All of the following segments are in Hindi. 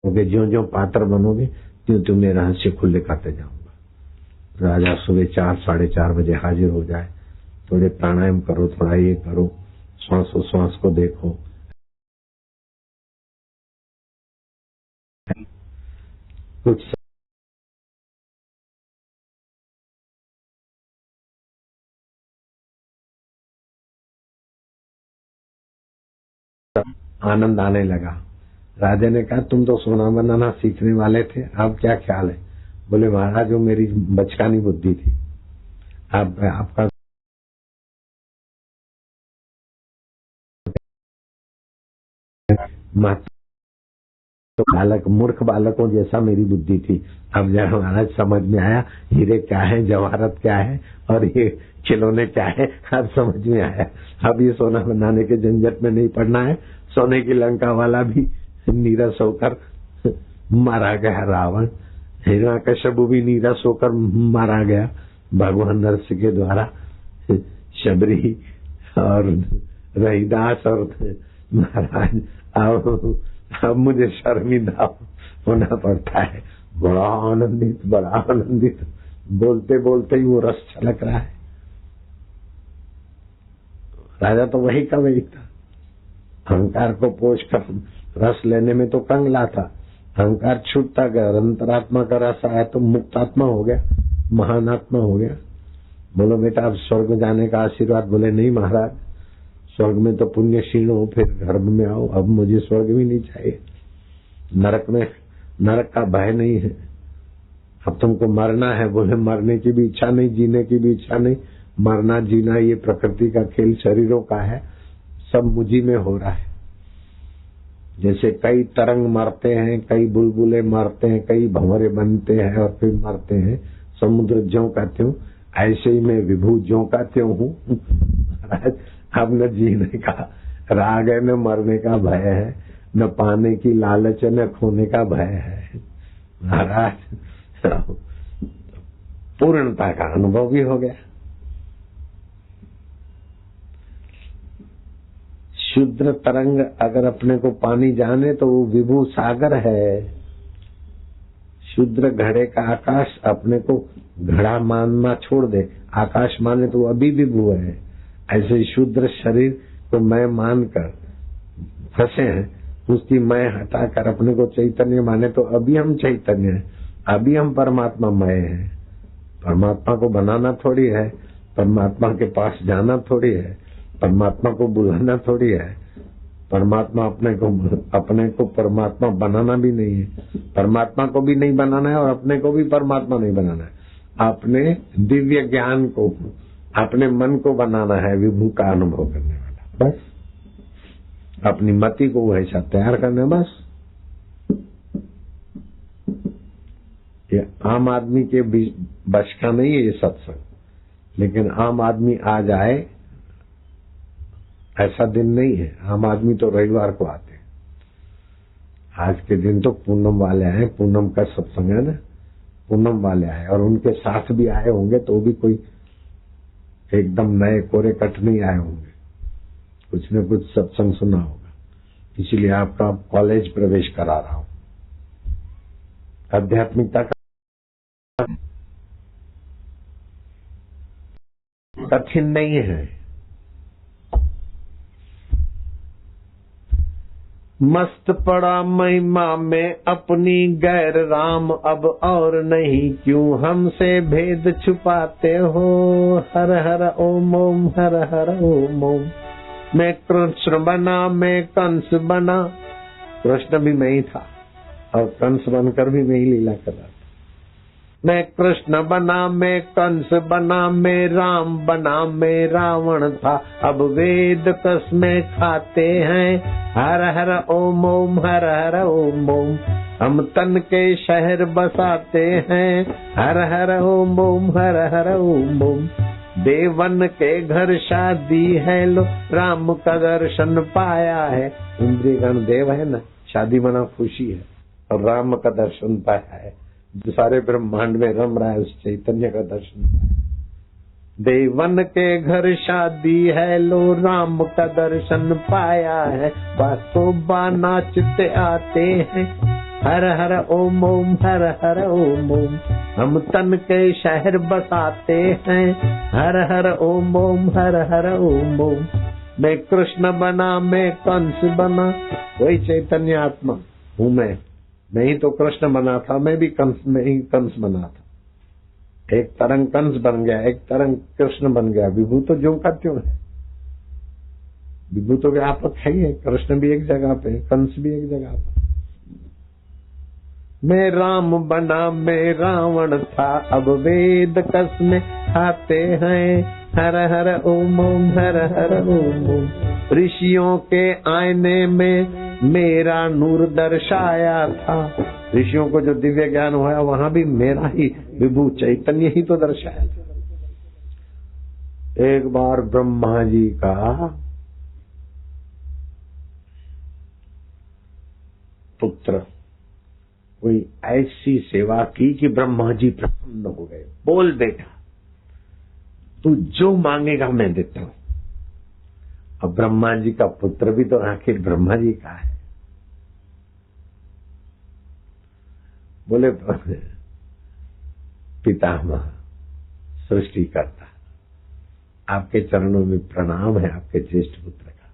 क्योंकि ज्यो ज्यो पात्र बनोगे त्यों तुम्हें रहस्य खुले करते जाऊंगा। राजा सुबह 4 साढ़े 4 बजे हाजिर हो जाए, थोड़े प्राणायाम करो, थोड़ा ये करो, श्वास को देखो, कुछ आनंद आने लगा। राजा ने कहा तुम तो सोना बनाना सीखने वाले थे, अब क्या ख्याल है? बोले महाराज वो मेरी बचकानी बुद्धि थी, अब आपका तो बालक मूर्ख बालकों जैसा मेरी बुद्धि थी। अब जब महाराज समझ में आया हीरे क्या है, जवाहरत क्या है और ये खिलौने क्या है, अब समझ में आया। अब ये सोना बनाने के झंझट में नहीं पड़ना है। सोने की लंका वाला भी नीरस होकर मारा गया, रावण हिरण्यकश्यप भी नीरस होकर मारा गया भगवान नरसिंह के द्वारा। शबरी और रहीदास और महाराज अब मुझे शर्मिंदा होना पड़ता है। बड़ा आनंदित बोलते बोलते ही वो रस छलक रहा है। राजा तो वही का वही था, अहंकार को पोष कर रस लेने में तो कंगला था। अहंकार छूटता गया, अंतरात्मा का रस आया तो मुक्तात्मा हो गया, महान आत्मा हो गया। बोलो बेटा अब स्वर्ग में जाने का आशीर्वाद? बोले नहीं महाराज, स्वर्ग में तो पुण्य क्षीण हो, फिर गर्भ में आओ, अब मुझे स्वर्ग भी नहीं चाहिए। नरक में नरक का भय नहीं है, अब तुमको मरना है। बोले मरने की भी इच्छा नहीं, जीने की भी इच्छा नहीं। मरना जीना ये प्रकृति का खेल शरीरों का है, सब मुझी में हो रहा है। जैसे कई तरंग मरते हैं, कई बुलबुले मरते हैं, कई भंवरे बनते हैं और फिर मरते हैं, समुद्र ज्यों का त्यों, ऐसे ही मैं विभू ज्यों का त्यों हूँ। अब न जीने का राग है, न मरने का भय है, न पाने की लालच है, न खोने का भय है। महाराज पूर्णता का अनुभव भी हो गया। शुद्र तरंग अगर अपने को पानी जाने तो वो विभू सागर है। शुद्र घड़े का आकाश अपने को घड़ा मानना छोड़ दे, आकाश माने तो वो अभी विभू है। ऐसे शुद्र शरीर को मैं मानकर फंसे हैं, उसकी मैं हटाकर अपने को चैतन्य माने तो अभी हम चैतन्य हैं, अभी हम परमात्मा मय हैं। परमात्मा को बनाना थोड़ी है, परमात्मा के पास जाना थोड़ी है, परमात्मा को बुलाना थोड़ी है। परमात्मा अपने को परमात्मा बनाना भी नहीं है, परमात्मा को भी नहीं बनाना है और अपने को भी परमात्मा नहीं बनाना है। अपने दिव्य ज्ञान को, अपने मन को बनाना है विभू का अनुभव करने वाला। बस अपनी मति को वैसा तैयार करना, बस। ये आम आदमी के बस का नहीं है ये सत्संग, लेकिन आम आदमी आ जाए ऐसा दिन नहीं है। आम आदमी तो रविवार को आते हैं। आज के दिन तो पूनम वाले आए, पूनम का सत्संग है ना, पूनम वाले आए और उनके साथ भी आए होंगे तो भी कोई एकदम नए कोरे कट नहीं आए होंगे, कुछ न कुछ सत्संग सुना होगा। इसलिए आपका कॉलेज प्रवेश करा रहा हूं। आध्यात्मिकता का कठिन नहीं है। मस्त पड़ा महिमा में अपनी गैर राम, अब और नहीं क्यों हमसे भेद छुपाते हो। हर हर ओम ओम हर हर ओम ओम। मैं कृष्ण बना, मैं कंस बना, कृष्ण भी मैं ही था और कंस बनकर भी मैं ही लीला कर रहा था। मैं कृष्ण बना, मैं कंस बना, मैं राम बना, मैं रावण था, अब वेद कसमें खाते हैं। हर हर ओम ओम हर हर ओम ओम। हम तन के शहर बसाते हैं। हर हर ओम ओम हर हर ओम ओम। देवन के घर शादी है, लो राम का दर्शन पाया है। इंद्रिय गण देव है ना, शादी मना खुशी है और राम का दर्शन पाया है। जो सारे ब्रह्मांड में रम रहा है उस चैतन्य का दर्शन पाया। देवन के घर शादी है, लो राम का दर्शन पाया है। बासोबा नाचते आते हैं, हर हर ओम ओम हर हर ओम ओम। हम तन के शहर बसाते हैं, हर हर ओम ओम हर हर ओम ओम। मैं कृष्ण बना, मैं कंस बना, वही चैतन्य आत्मा हूँ मैं ही तो कृष्ण बना था, मैं भी कंस में ही कंस बना था। एक तरंग कंस बन गया, एक तरंग कृष्ण बन गया। विभू तो ज्यों का त्यों है, विभू तो व्यापक है ही है। कृष्ण भी एक जगह पे, कंस भी एक जगह पे। मैं राम बना, मैं रावण था, अब वेद कसमें खाते हैं, हर हर ओम ओम हर हर ओम ओम। ऋषियों के आईने में मेरा नूर दर्शाया था, ऋषियों को जो दिव्य ज्ञान हुआ वहां भी मेरा ही विभू चैतन्य ही तो दर्शाया था। एक बार ब्रह्मा जी का पुत्र कोई ऐसी सेवा की कि ब्रह्मा जी प्रसन्न हो गए। बोल बेटा, तू जो मांगेगा मैं देता हूं। अब ब्रह्मा जी का पुत्र भी तो आखिर ब्रह्मा जी का है। बोले पितामह सृष्टि करता, आपके चरणों में प्रणाम है, आपके ज्येष्ठ पुत्र का।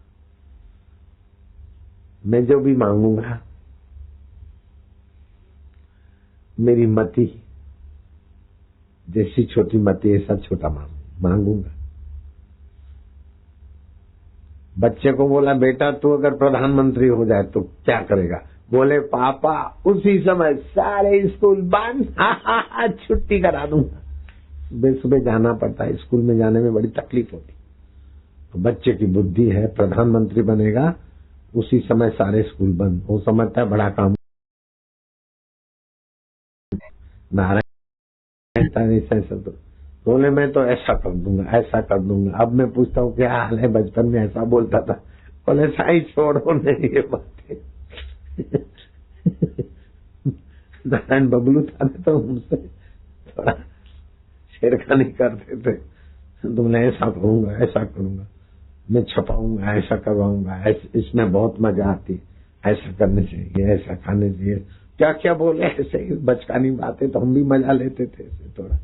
मैं जो भी मांगूंगा, मेरी मति जैसी छोटी मति ऐसा छोटा मांगूंगा। बच्चे को बोला, बेटा तू अगर प्रधानमंत्री हो जाए तो क्या करेगा? बोले पापा उसी समय सारे स्कूल बंद, छुट्टी करा दूंगा। सुबह सुबह जाना पड़ता है, स्कूल में जाने में बड़ी तकलीफ होती। तो बच्चे की बुद्धि है, प्रधानमंत्री बनेगा उसी समय सारे स्कूल बंद। वो समझता है बड़ा काम। नारायण बोले मैं तो ऐसा कर दूंगा, ऐसा कर दूंगा। अब मैं पूछता हूँ क्या हाल है? बचपन में ऐसा बोलता था। बोले साईं छोड़ो नहीं ये बातें। नारायण बबलू था तो उनसे थोड़ा छेड़खानी करते थे। तुमने ऐसा करूंगा, ऐसा करूंगा, मैं छपाऊंगा, ऐसा करवाऊंगा, इसमें बहुत मजा आती, ऐसा करने चाहिए, ऐसा खाने चाहिए, क्या क्या बोले ऐसे ही बचकानी बातें। तो हम भी मजा लेते थे ऐसे थोड़ा।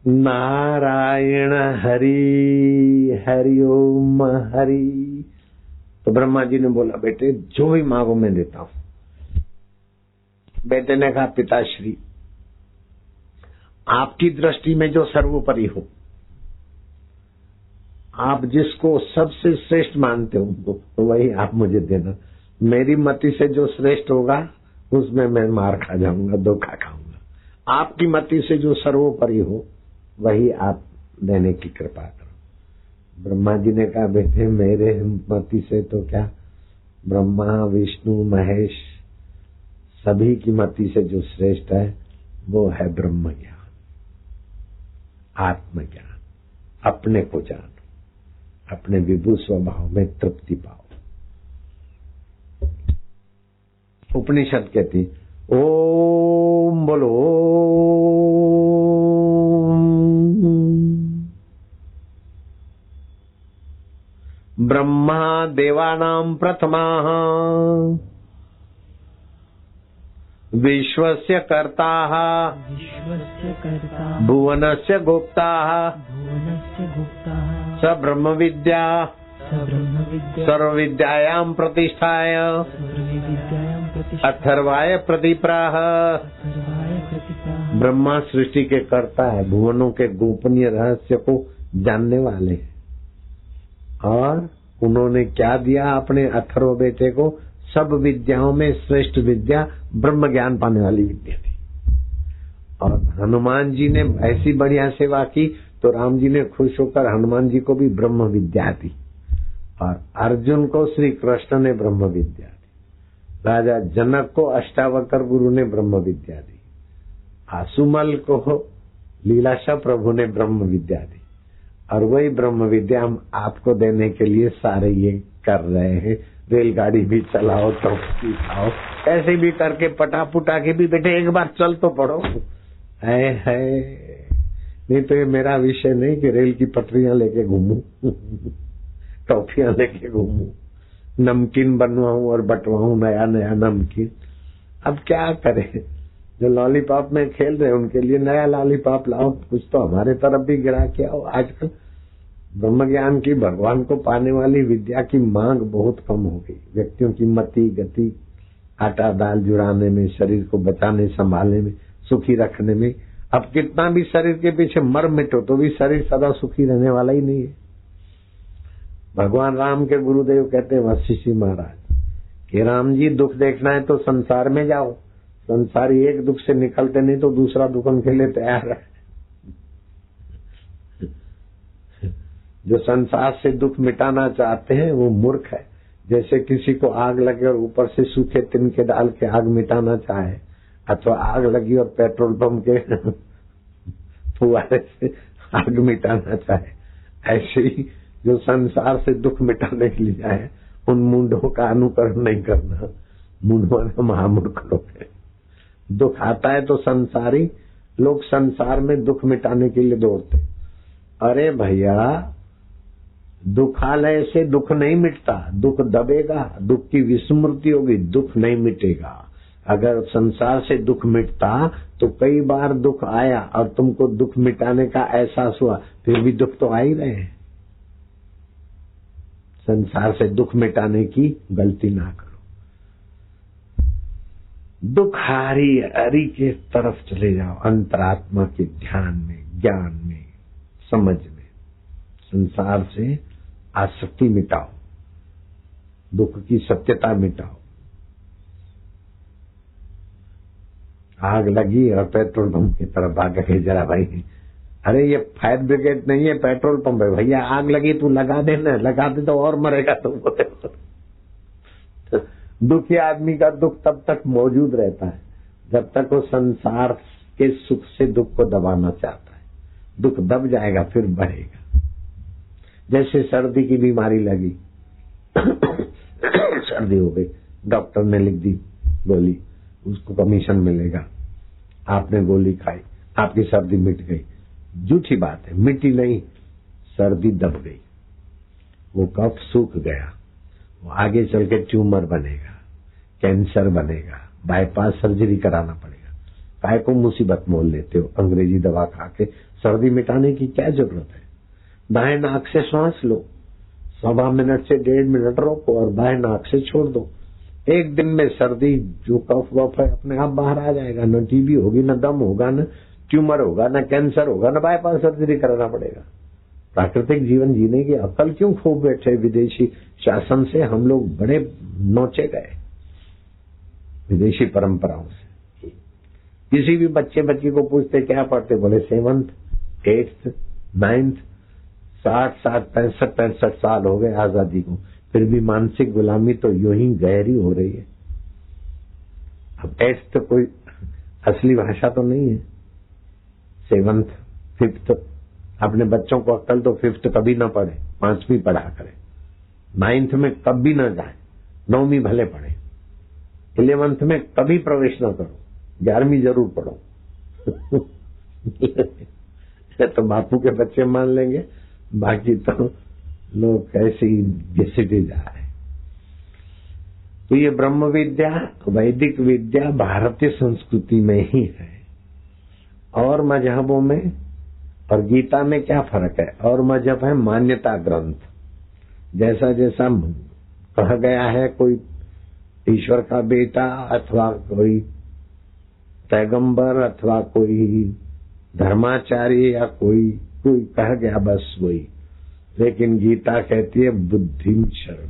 नारायण हरि हरि ओम हरि। तो ब्रह्मा जी ने बोला बेटे जो भी मांगो मैं देता हूं। बेटे ने कहा पिताश्री आपकी दृष्टि में जो सर्वोपरि हो, आप जिसको सबसे श्रेष्ठ मानते हो तो वही आप मुझे देना। मेरी मति से जो श्रेष्ठ होगा उसमें मैं मार खा जाऊंगा, धोखा खाऊंगा। आपकी मति से जो सर्वोपरि हो वही आप देने की कृपा करो। ब्रह्मा जी ने कहा बेटे मेरे मति से तो क्या, ब्रह्मा विष्णु महेश सभी की मति से जो श्रेष्ठ है वो है ब्रह्म ज्ञान, आत्मज्ञान। अपने को जानो, अपने विभु स्वभाव में तृप्ति पाओ। उपनिषद कहती ओम बोलो ब्रह्मा देवानां प्रथमाः विश्वस्य कर्ताः भुवनस्य गुप्ताः स ब्रह्म विद्या सर्वविद्यायां प्रतिष्ठाय अथर्वाय प्रतिप्राह। ब्रह्मा सृष्टि के कर्ता है, भुवनों के गोपनीय रहस्य को जानने वाले हैं। और उन्होंने क्या दिया अपने अथर्व बेटे को? सब विद्याओं में श्रेष्ठ विद्या ब्रह्म ज्ञान पाने वाली विद्या थी। और हनुमान जी ने ऐसी बढ़िया सेवा की तो राम जी ने खुश होकर हनुमान जी को भी ब्रह्म विद्या दी। और अर्जुन को श्री कृष्ण ने ब्रह्म विद्या दी। राजा जनक को अष्टावक्र गुरु ने ब्रह्म विद्या दी। आसुमल को लीलाशाह प्रभु ने ब्रह्म विद्या दी। और वही ब्रह्म विद्या हम आपको देने के लिए सारे ये कर रहे हैं। रेलगाड़ी भी चलाओ, चौकी खाओ, ऐसे भी करके पटा पुटा के भी बेटे एक बार चल तो पड़ो। है नहीं तो ये मेरा विषय नहीं कि रेल की पटरियां लेके घूमूं। टॉफियां लेके घूमूं, नमकीन बनवाऊं और बंटवाऊं नया नया नमकीन। अब क्या करें, जो लॉलीपॉप में खेल रहे उनके लिए नया लॉलीपॉप लाओ, कुछ तो हमारे तरफ भी गिरा के आओ। आजकल ब्रह्म ज्ञान की, भगवान को पाने वाली विद्या की मांग बहुत कम हो गई। व्यक्तियों की मति गति आटा दाल जुड़ाने में, शरीर को बचाने संभालने में, सुखी रखने में। अब कितना भी शरीर के पीछे मर मिटो तो भी शरीर सदा सुखी रहने वाला ही नहीं है। भगवान राम के गुरुदेव कहते हैं वशिष्ठ महाराज कि राम जी, दुख देखना है तो संसार में जाओ, संसारी एक दुख से निकलते नहीं तो दूसरा दुख उनके लिए तैयार है। जो संसार से दुख मिटाना चाहते हैं वो मूर्ख है। जैसे किसी को आग लगे और ऊपर से सूखे तिनके डाल के आग मिटाना चाहे, अथवा आग लगी और पेट्रोल पंप के फुवारे से आग मिटाना चाहे, ऐसे ही जो संसार से दुख मिटाने के लिए आए उन मूढ़ों का अनुकरण नहीं करना। मूढ़ महामूर्ख लोग हैं। दुख आता है तो संसारी लोग संसार में दुख मिटाने के लिए दौड़ते। अरे भैया, दुखालय से दुख नहीं मिटता, दुख दबेगा, दुख की विस्मृति होगी, दुख नहीं मिटेगा। अगर संसार से दुख मिटता तो कई बार दुख आया और तुमको दुख मिटाने का एहसास हुआ, फिर भी दुख तो आ ही रहे हैं। संसार से दुख मिटाने की गलती ना करो। दुख हारी हरि के तरफ चले जाओ, अंतरात्मा के ध्यान में, ज्ञान में, समझ में। संसार से आसक्ति मिटाओ, दुख की सत्यता मिटाओ। आग लगी और पेट्रोल पंप की तरफ भाग गए, जरा भाई, अरे ये फायर ब्रिगेड नहीं है, पेट्रोल पंप है भैया, आग लगी तू लगा देना, लगा दे तो और मरेगा तुम। दुखी आदमी का दुख तब तक मौजूद रहता है जब तक वो संसार के सुख से दुख को दबाना चाहता है। दुख दब जाएगा फिर बढ़ेगा। जैसे सर्दी की बीमारी लगी, सर्दी हो गई, डॉक्टर ने लिख दी गोली, उसको कमीशन मिलेगा, आपने गोली खाई, आपकी सर्दी मिट गई। झूठी बात है, मिटी नहीं, सर्दी दब गई, वो कफ सूख गया, वो आगे चल के ट्यूमर बनेगा, कैंसर बनेगा, बाईपास सर्जरी कराना पड़ेगा। काय को मुसीबत मोल लेते हो अंग्रेजी दवा खा के? सर्दी मिटाने की क्या जरूरत है? दाएं नाक से सांस लो, 1.25 मिनट से 1.5 मिनट रोको और बाएं नाक से छोड़ दो। एक दिन में सर्दी जो कफ वफ है अपने आप बाहर आ जाएगा। न टीबी होगी, न दम होगा, न ट्यूमर होगा, न कैंसर होगा, न बाईपास सर्जरी कराना पड़ेगा। प्राकृतिक जीवन जीने की अकल क्यों खो बैठे? विदेशी शासन से हम लोग बड़े नोचे गए, विदेशी परंपराओं से। किसी भी बच्चे बच्ची को पूछते क्या पढ़ते, बोले 7th 8th 9th। 65 साल हो गए आजादी को, फिर भी मानसिक गुलामी तो यूं ही गहरी हो रही है। अब 8th तो कोई असली भाषा तो नहीं है। 7th 5th, अपने बच्चों को अक्ल तो 5th कभी ना पढ़े, 5वीं पढ़ा करे। 9th में कभी ना जाए, 9वीं भले पढ़े। 11th में कभी प्रवेश ना करो, 11वीं जरूर पढ़ो। तो बापू के बच्चे मान लेंगे, बाकी तो लोग ऐसे ही घिसटे जा रहे। तो ये ब्रह्म विद्या, वैदिक विद्या भारतीय संस्कृति में ही है। और मजहबों में और गीता में क्या फर्क है? और मजहब है मान्यता ग्रंथ। जैसा जैसा कहा गया है, कोई ईश्वर का बेटा अथवा कोई पैगंबर अथवा कोई धर्माचार्य या कोई कह गया, बस वही। लेकिन गीता कहती है बुद्धिम शरण,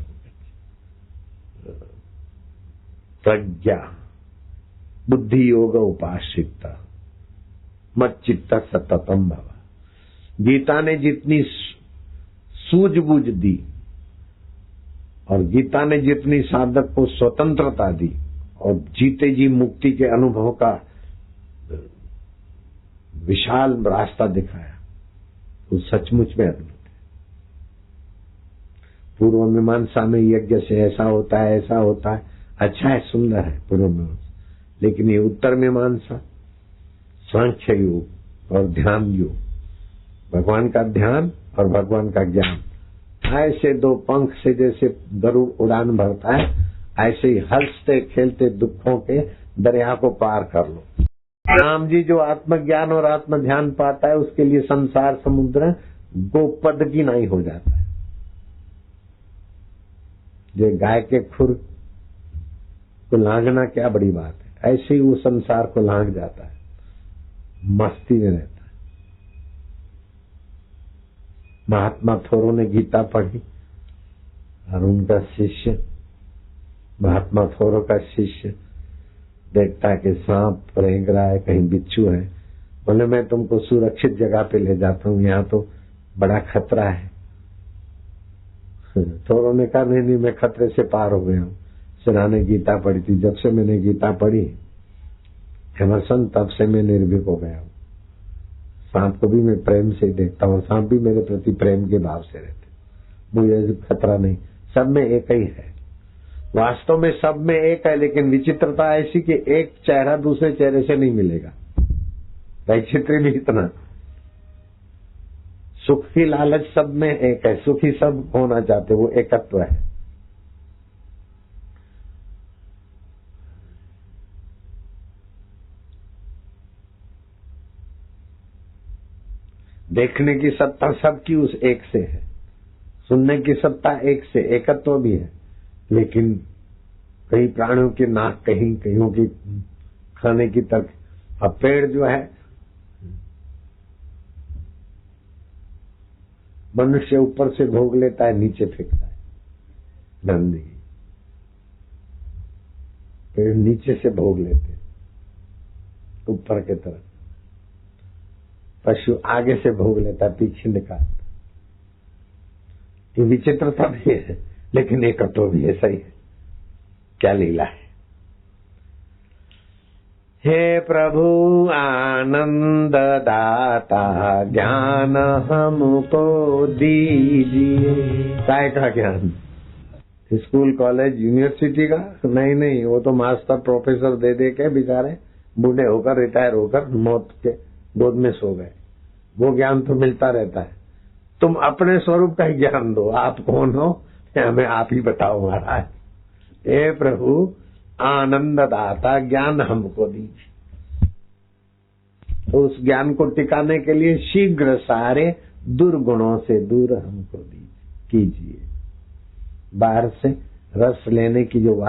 प्रज्ञा, बुद्धि योग उपासित मच्चित्त सततम भव। गीता ने जितनी सूझबूझ दी और गीता ने जितनी साधक को स्वतंत्रता दी और जीते जी मुक्ति के अनुभव का विशाल रास्ता दिखाया, वो सचमुच में अद्भुत है। पूर्व मीमांसा में यज्ञ से ऐसा होता है, ऐसा होता है, अच्छा है, सुंदर है पूर्व मीमांसा। लेकिन ये उत्तर मीमांसा, सांख्य योग और ध्यान योग, भगवान का ध्यान और भगवान का ज्ञान, ऐसे दो पंख से जैसे गरुड़ उड़ान भरता है, ऐसे ही हंसते खेलते दुखों के दरिया को पार कर लो। राम जी जो आत्मज्ञान और आत्म ध्यान पाता है उसके लिए संसार समुद्र गोपद की नहीं हो जाता है। जो गाय के खुर को लांघना क्या बड़ी बात है, ऐसे ही वो संसार को लांघ जाता है, मस्ती में रहता है। महात्मा थोरो ने गीता पढ़ी और उनका शिष्य, महात्मा थोरो का शिष्य देखता है कि सांप रेंग रहा है, कहीं बिच्छू है। बोले मैं तुमको सुरक्षित जगह पे ले जाता हूँ, यहाँ तो बड़ा खतरा है। थोरो ने कहा नहीं नहीं, मैं खतरे से पार हो गया हूँ। सिन्हा ने गीता पढ़ी थी, जब से मैंने गीता पढ़ी हेमरसन तब से मैं निर्भीक हो गया हूँ। सांप को भी मैं प्रेम से देखता हूँ, सांप भी मेरे प्रति प्रेम के भाव से रहते, मुझे खतरा नहीं। सब में एक ही है, वास्तव में सब में एक है, लेकिन विचित्रता ऐसी कि एक चेहरा दूसरे चेहरे से नहीं मिलेगा। वैचित्र भी इतना, सुख की लालच सब में एक है, सुखी सब होना चाहते, वो एकत्व है। देखने की सत्ता सबकी उस एक से है, सुनने की सत्ता एक से, एकत्व भी है। लेकिन कई प्राणियों की नाक कहीं, कईयों की खाने की तक। अब पेड़ जो है मनुष्य ऊपर से भोग लेता है, नीचे फेंकता है गंदगी। पेड़ नीचे से भोग लेते हैं ऊपर के तरफ, पशु आगे से भोग लेता है, पीछे निकालता। ये विचित्रता भी है, लेकिन एकत्व भी है। सही है, क्या लीला है। हे प्रभु आनंद दाता ज्ञान हमको दीजिए। काय का ज्ञान? स्कूल कॉलेज यूनिवर्सिटी का नहीं, वो तो मास्टर प्रोफेसर दे दे के बेचारे बूढ़े होकर रिटायर होकर मौत के गोद में सो गए। वो ज्ञान तो मिलता रहता है। तुम अपने स्वरूप का ही ज्ञान दो, आप कौन हो हमें आप ही बताओ महाराज। हे प्रभु आनंद दाता ज्ञान हमको दीजिए। तो उस ज्ञान को टिकाने के लिए शीघ्र सारे दुर्गुणों से दूर हमको कीजिए। बाहर से रस लेने की जो